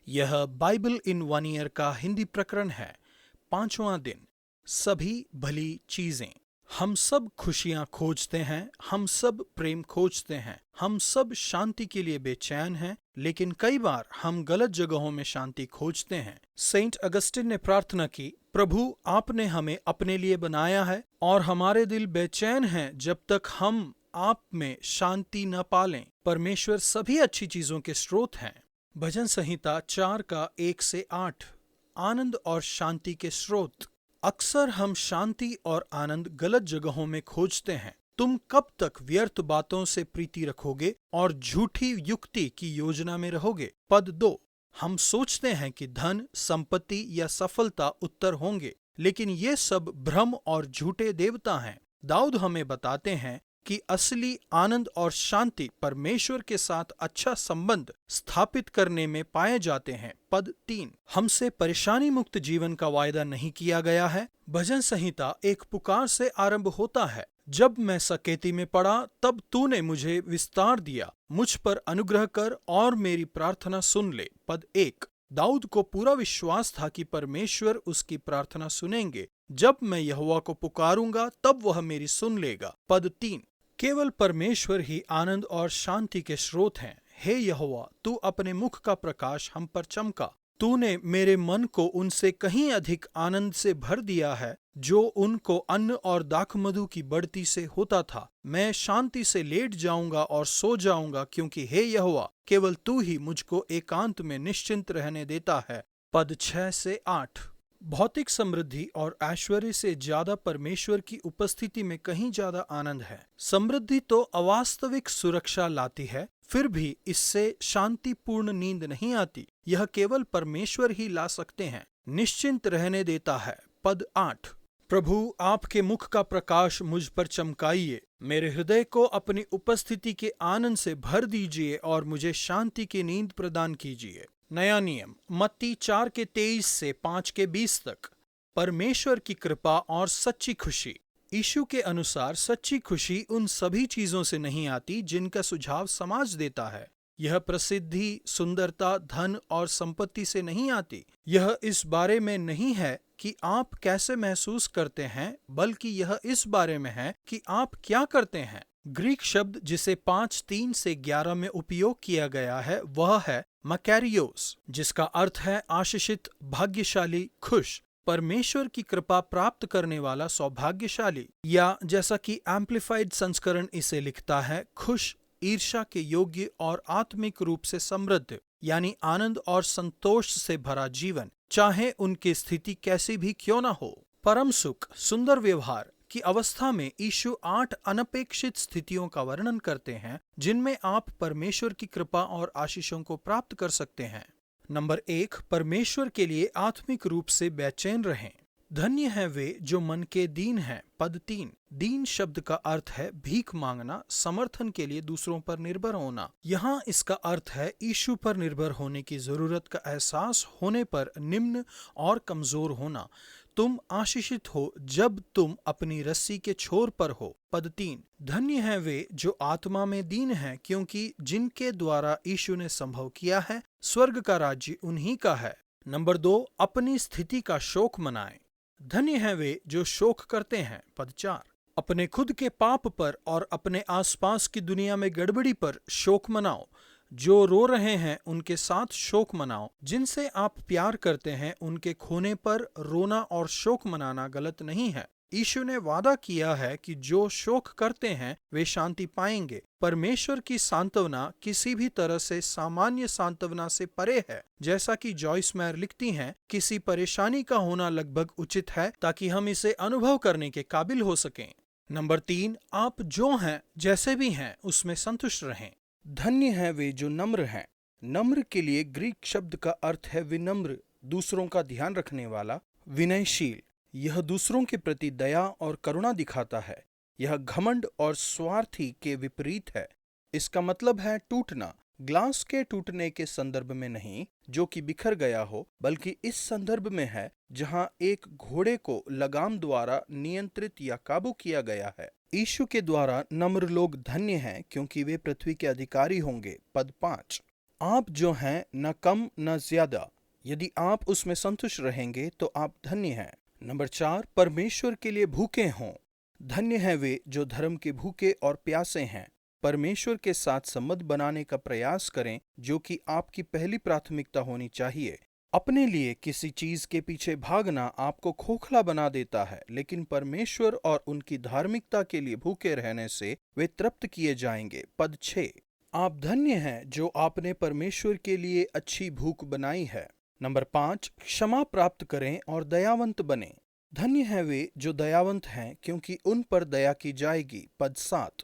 यह बाइबल इन 1 ईयर का हिंदी प्रकरण है। 5वां दिन। सभी भली चीजें। हम सब खुशियां खोजते हैं, हम सब प्रेम खोजते हैं, हम सब शांति के लिए बेचैन हैं, लेकिन कई बार हम गलत जगहों में शांति खोजते हैं। सेंट अगस्टिन ने प्रार्थना की, प्रभु आपने हमें अपने लिए बनाया है और हमारे दिल बेचैन हैं जब तक हम आप में शांति न पालें। परमेश्वर सभी अच्छी चीजों के स्रोत हैं। भजन संहिता 4 का 1 से 8। आनंद और शांति के स्रोत। अक्सर हम शांति और आनंद गलत जगहों में खोजते हैं। तुम कब तक व्यर्थ बातों से प्रीति रखोगे और झूठी युक्ति की योजना में रहोगे? पद 2। हम सोचते हैं कि धन, संपत्ति या सफलता उत्तर होंगे, लेकिन ये सब भ्रम और झूठे देवता हैं। दाऊद हमें बताते हैं कि असली आनंद और शांति परमेश्वर के साथ अच्छा संबंध स्थापित करने में पाए जाते हैं। पद 3। हमसे परेशानी मुक्त जीवन का वायदा नहीं किया गया है। भजन संहिता एक पुकार से आरंभ होता है, जब मैं सकेती में पड़ा तब तूने मुझे विस्तार दिया, मुझ पर अनुग्रह कर और मेरी प्रार्थना सुन ले। पद 1। दाऊद को पूरा विश्वास था कि परमेश्वर उसकी प्रार्थना सुनेंगे। जब मैं यहोवा को पुकारूंगा तब वह मेरी सुन लेगा। पद 3। केवल परमेश्वर ही आनंद और शांति के स्रोत हैं। हे यहोवा, तू अपने मुख का प्रकाश हम पर चमका। तूने मेरे मन को उनसे कहीं अधिक आनंद से भर दिया है, जो उनको अन्न और दाखमधु की बढ़ती से होता था। मैं शांति से लेट जाऊंगा और सो जाऊंगा, क्योंकि हे यहोवा, केवल तू ही मुझको एकांत में निश्चिंत रहने देता है। पद 6 से 8। भौतिक समृद्धि और ऐश्वर्य से ज्यादा परमेश्वर की उपस्थिति में कहीं ज्यादा आनंद है। समृद्धि तो अवास्तविक सुरक्षा लाती है, फिर भी इससे शांतिपूर्ण नींद नहीं आती। यह केवल परमेश्वर ही ला सकते हैं। निश्चिंत रहने देता है। पद 8। प्रभु आपके मुख का प्रकाश मुझ पर चमकाइए, मेरे हृदय को अपनी उपस्थिति के आनंद से भर दीजिए और मुझे शांति की नींद प्रदान कीजिए। नया नियम मत्ती 4 के 23 से 5 के 20 तक। परमेश्वर की कृपा और सच्ची खुशी। यीशु के अनुसार सच्ची खुशी उन सभी चीजों से नहीं आती जिनका सुझाव समाज देता है। यह प्रसिद्धि, सुंदरता, धन और संपत्ति से नहीं आती। यह इस बारे में नहीं है कि आप कैसे महसूस करते हैं, बल्कि यह इस बारे में है कि आप क्या करते हैं। ग्रीक शब्द जिसे 5:3 से 11 में उपयोग किया गया है वह है मकैरियोस, जिसका अर्थ है आशीषित, भाग्यशाली, खुश, परमेश्वर की कृपा प्राप्त करने वाला, सौभाग्यशाली, या जैसा कि एम्प्लीफाइड संस्करण इसे लिखता है, खुश, ईर्ष्या के योग्य और आत्मिक रूप से समृद्ध, यानी आनंद और संतोष से भरा जीवन, चाहे उनकी स्थिति कैसी भी क्यों न हो। परम सुख, सुंदर व्यवहार की अवस्था में यीशु 8 अनपेक्षित स्थितियों का वर्णन करते हैं जिनमें आप परमेश्वर की कृपा और आशीषों को प्राप्त कर सकते हैं। नंबर 1, परमेश्वर के लिए आत्मिक रूप से बेचैन रहें। धन्य हैं वे जो मन के दीन हैं। पद 3। दीन शब्द का अर्थ है भीख मांगना, समर्थन के लिए दूसरों पर निर्भर होना। यहाँ इसका अर्थ है यीशु पर निर्भर होने की जरूरत का एहसास होने पर निम्न और कमजोर होना। तुम आशीषित हो जब तुम अपनी रस्सी के छोर पर हो। पद 3। धन्य हैं वे जो आत्मा में दीन हैं, क्योंकि जिनके द्वारा यीशु ने संभव किया है, स्वर्ग का राज्य उन्हीं का है। नंबर 2, अपनी स्थिति का शोक मनाएं। धन्य हैं वे जो शोक करते हैं। पद 4। अपने खुद के पाप पर और अपने आसपास की दुनिया में गड़बड़ी पर शोक मनाओ। जो रो रहे हैं उनके साथ शोक मनाओ। जिनसे आप प्यार करते हैं उनके खोने पर रोना और शोक मनाना गलत नहीं है। यीशु ने वादा किया है कि जो शोक करते हैं वे शांति पाएंगे। परमेश्वर की सांत्वना किसी भी तरह से सामान्य सांत्वना से परे है। जैसा कि जॉयस मेयर लिखती हैं, किसी परेशानी का होना लगभग उचित है ताकि हम इसे अनुभव करने के काबिल हो सकें। नंबर 3, आप जो हैं, जैसे भी हैं, उसमें संतुष्ट रहें। धन्य हैं वे जो नम्र हैं। नम्र के लिए ग्रीक शब्द का अर्थ है विनम्र, दूसरों का ध्यान रखने वाला, विनयशील। यह दूसरों के प्रति दया और करुणा दिखाता है। यह घमंड और स्वार्थी के विपरीत है। इसका मतलब है टूटना, ग्लास के टूटने के संदर्भ में नहीं जो कि बिखर गया हो, बल्कि इस संदर्भ में है जहां एक घोड़े को लगाम द्वारा नियंत्रित या काबू किया गया है। यीशु के द्वारा नम्र लोग धन्य हैं, क्योंकि वे पृथ्वी के अधिकारी होंगे। पद 5। आप जो हैं न कम न ज्यादा, यदि आप उसमें संतुष्ट रहेंगे तो आप धन्य हैं। नंबर 4, परमेश्वर के लिए भूखे हों। धन्य हैं वे जो धर्म के भूखे और प्यासे हैं। परमेश्वर के साथ संबंध बनाने का प्रयास करें, जो कि आपकी पहली प्राथमिकता होनी चाहिए। अपने लिए किसी चीज के पीछे भागना आपको खोखला बना देता है, लेकिन परमेश्वर और उनकी धार्मिकता के लिए भूखे रहने से वे तृप्त किए जाएंगे। पद 6, आप धन्य हैं जो आपने परमेश्वर के लिए अच्छी भूख बनाई है। नंबर 5, क्षमा प्राप्त करें और दयावंत बने। धन्य हैं वे जो दयावंत हैं, क्योंकि उन पर दया की जाएगी। पद 7,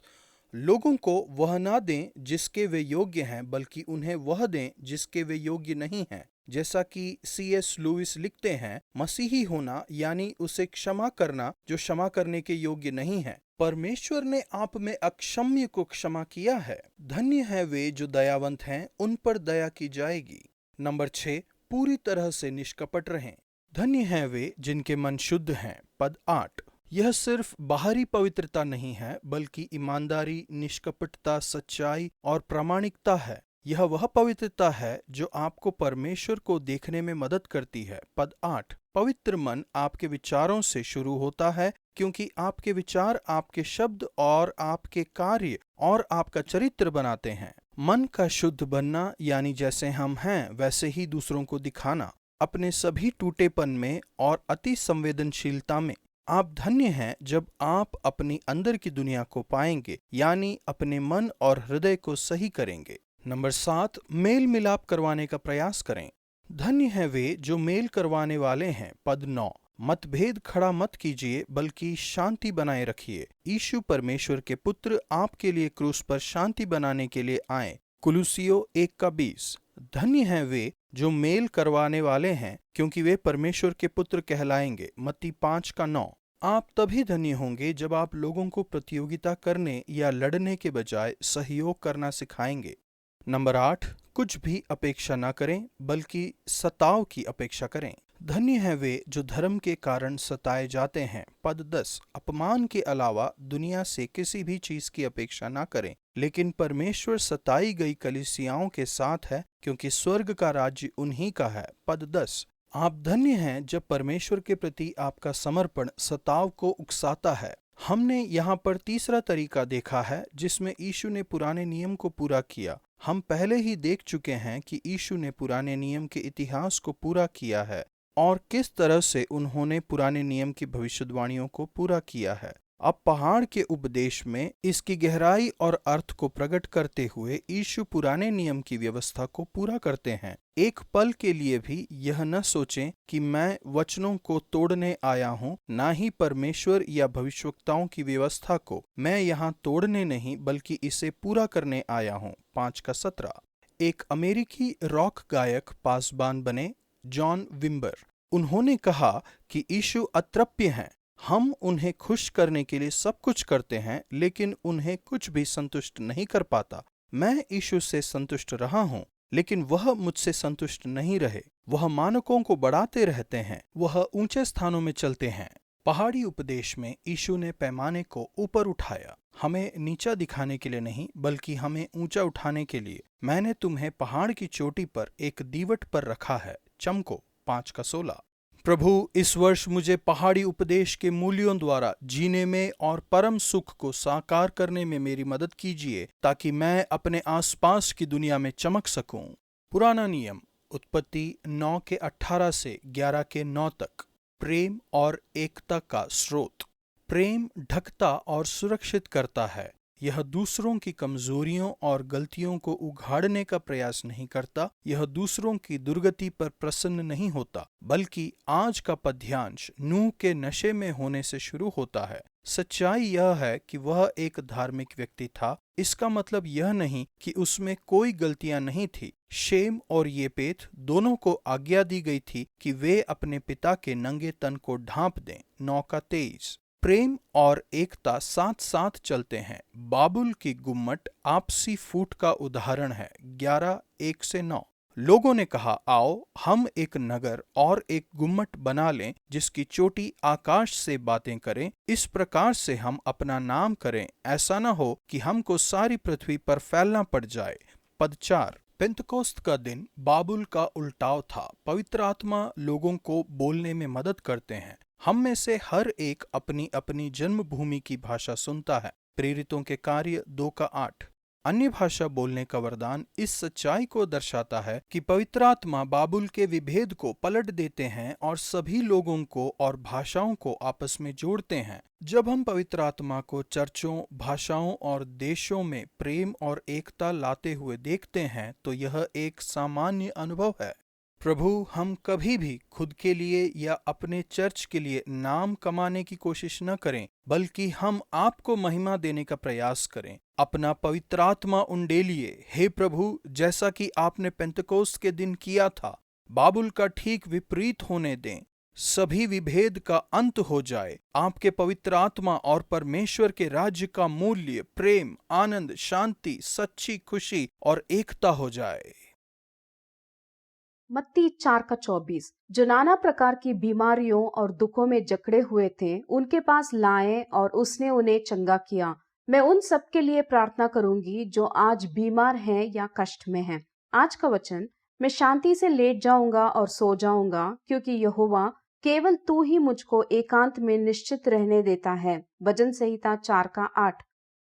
लोगों को वह ना दें जिसके वे योग्य हैं, बल्कि उन्हें वह दें जिसके वे योग्य नहीं हैं। जैसा कि C.S. लुइस लिखते हैं, मसीही होना यानी उसे क्षमा करना जो क्षमा करने के योग्य नहीं है। परमेश्वर ने आप में अक्षम्य को क्षमा किया है। धन्य हैं वे जो दयावंत हैं, उन पर दया की जाएगी। नंबर 6, पूरी तरह से निष्कपट रहें। धन्य हैं वे जिनके मन शुद्ध हैं। पद 8, यह सिर्फ बाहरी पवित्रता नहीं है, बल्कि ईमानदारी, निष्कपटता, सच्चाई और प्रामाणिकता है। यह वह पवित्रता है जो आपको परमेश्वर को देखने में मदद करती है। पद 8, पवित्र मन आपके विचारों से शुरू होता है, क्योंकि आपके विचार आपके शब्द और आपके कार्य और आपका चरित्र बनाते हैं। मन का शुद्ध बनना यानी जैसे हम हैं वैसे ही दूसरों को दिखाना, अपने सभी टूटेपन में और अति संवेदनशीलता में। आप धन्य हैं जब आप अपनी अंदर की दुनिया को पाएंगे, यानी अपने मन और हृदय को सही करेंगे। नंबर 7, मेल मिलाप करवाने का प्रयास करें। धन्य हैं वे जो मेल करवाने वाले हैं। पद 9, मतभेद खड़ा मत कीजिए, बल्कि शांति बनाए रखिए। यीशु परमेश्वर के पुत्र आपके लिए क्रूस पर शांति बनाने के लिए आए। कुलुसियो 1:20। धन्य हैं वे जो मेल करवाने वाले हैं, क्योंकि वे परमेश्वर के पुत्र कहलाएंगे। मत्ती 5:9। आप तभी धन्य होंगे जब आप लोगों को प्रतियोगिता करने या लड़ने के बजाय सहयोग करना सिखाएंगे। नंबर 8, कुछ भी अपेक्षा न करें, बल्कि सताव की अपेक्षा करें। धन्य हैं वे जो धर्म के कारण सताए जाते हैं। पद 10, अपमान के अलावा दुनिया से किसी भी चीज की अपेक्षा न करें, लेकिन परमेश्वर सताई गई कलीसियाओं के साथ है, क्योंकि स्वर्ग का राज्य उन्हीं का है। पद 10, आप धन्य हैं जब परमेश्वर के प्रति आपका समर्पण सताव को उकसाता है। हमने यहाँ पर तीसरा तरीका देखा है जिसमें यीशु ने पुराने नियम को पूरा किया। हम पहले ही देख चुके हैं कि यीशु ने पुराने नियम के इतिहास को पूरा किया है और किस तरह से उन्होंने पुराने नियम की भविष्यवाणियों को पूरा किया है। अब पहाड़ के उपदेश में इसकी गहराई और अर्थ को प्रकट करते हुए यीशु पुराने नियम की व्यवस्था को पूरा करते हैं। एक पल के लिए भी यह न सोचें कि मैं वचनों को तोड़ने आया हूँ, ना ही परमेश्वर या भविष्यवक्ताओं की व्यवस्था को। मैं यहाँ तोड़ने नहीं, बल्कि इसे पूरा करने आया हूँ। 5:17। एक अमेरिकी रॉक गायक पासबान बने, जॉन विम्बर। उन्होंने कहा कि यीशु अतृप्य हैं। हम उन्हें खुश करने के लिए सब कुछ करते हैं, लेकिन उन्हें कुछ भी संतुष्ट नहीं कर पाता। मैं यीशु से संतुष्ट रहा हूँ, लेकिन वह मुझसे संतुष्ट नहीं रहे। वह मानकों को बढ़ाते रहते हैं, वह ऊंचे स्थानों में चलते हैं। पहाड़ी उपदेश में यीशु ने पैमाने को ऊपर उठाया, हमें नीचा दिखाने के लिए नहीं, बल्कि हमें ऊंचा उठाने के लिए। मैंने तुम्हें पहाड़ की चोटी पर एक दीवट पर रखा है। चमको 5:16। प्रभु, इस वर्ष मुझे पहाड़ी उपदेश के मूल्यों द्वारा जीने में और परम सुख को साकार करने में मेरी मदद कीजिए, ताकि मैं अपने आसपास की दुनिया में चमक सकूं। पुराना नियम, उत्पत्ति 9:18 से 11:9 तक। प्रेम और एकता का स्रोत। प्रेम ढकता और सुरक्षित करता है। यह दूसरों की कमजोरियों और गलतियों को उघाड़ने का प्रयास नहीं करता। यह दूसरों की दुर्गति पर प्रसन्न नहीं होता, बल्कि आज का पद्यांश नूह के नशे में होने से शुरू होता है। सच्चाई यह है कि वह एक धार्मिक व्यक्ति था। इसका मतलब यह नहीं कि उसमें कोई गलतियां नहीं थी। शेम और येपेत दोनों को आज्ञा दी गई थी कि वे अपने पिता के नंगे तन को ढांप दें। 9:23। प्रेम और एकता साथ साथ चलते हैं। बाबुल की गुम्मट आपसी फूट का उदाहरण है। 11:1-9। लोगों ने कहा, आओ हम एक नगर और एक गुम्मट बना लें जिसकी चोटी आकाश से बातें करें। इस प्रकार से हम अपना नाम करें। ऐसा न हो कि हमको सारी पृथ्वी पर फैलना पड़ जाए। पद 4। पेंतकोस्त का दिन बाबुल का उल्टाव था। पवित्र आत्मा लोगों को बोलने में मदद करते हैं। हम में से हर एक अपनी अपनी जन्मभूमि की भाषा सुनता है। प्रेरितों के कार्य 2:8। अन्य भाषा बोलने का वरदान इस सच्चाई को दर्शाता है कि पवित्र आत्मा बाबुल के विभेद को पलट देते हैं और सभी लोगों को और भाषाओं को आपस में जोड़ते हैं। जब हम पवित्र आत्मा को चर्चों, भाषाओं और देशों में प्रेम और एकता लाते हुए देखते हैं तो यह एक सामान्य अनुभव है। प्रभु, हम कभी भी खुद के लिए या अपने चर्च के लिए नाम कमाने की कोशिश न करें, बल्कि हम आपको महिमा देने का प्रयास करें। अपना पवित्र आत्मा उंडेलिए, हे प्रभु, जैसा कि आपने पेंतकोस्त के दिन किया था। बाबुल का ठीक विपरीत होने दें। सभी विभेद का अंत हो जाए। आपके पवित्र आत्मा और परमेश्वर के राज्य का मूल्य प्रेम, आनंद, शांति, सच्ची खुशी और एकता हो जाए। मत्ती 4:24। जो नाना प्रकार की बीमारियों और दुखों में जकड़े हुए थे उनके पास लाए और उसने उन्हें चंगा किया। मैं उन सब के लिए प्रार्थना करूंगी जो आज बीमार हैं या कष्ट में हैं। आज का वचन, मैं शांति से लेट जाऊंगा और सो जाऊंगा, क्योंकि यहोवा केवल तू ही मुझको एकांत में निश्चित रहने देता है। भजन संहिता 4:8।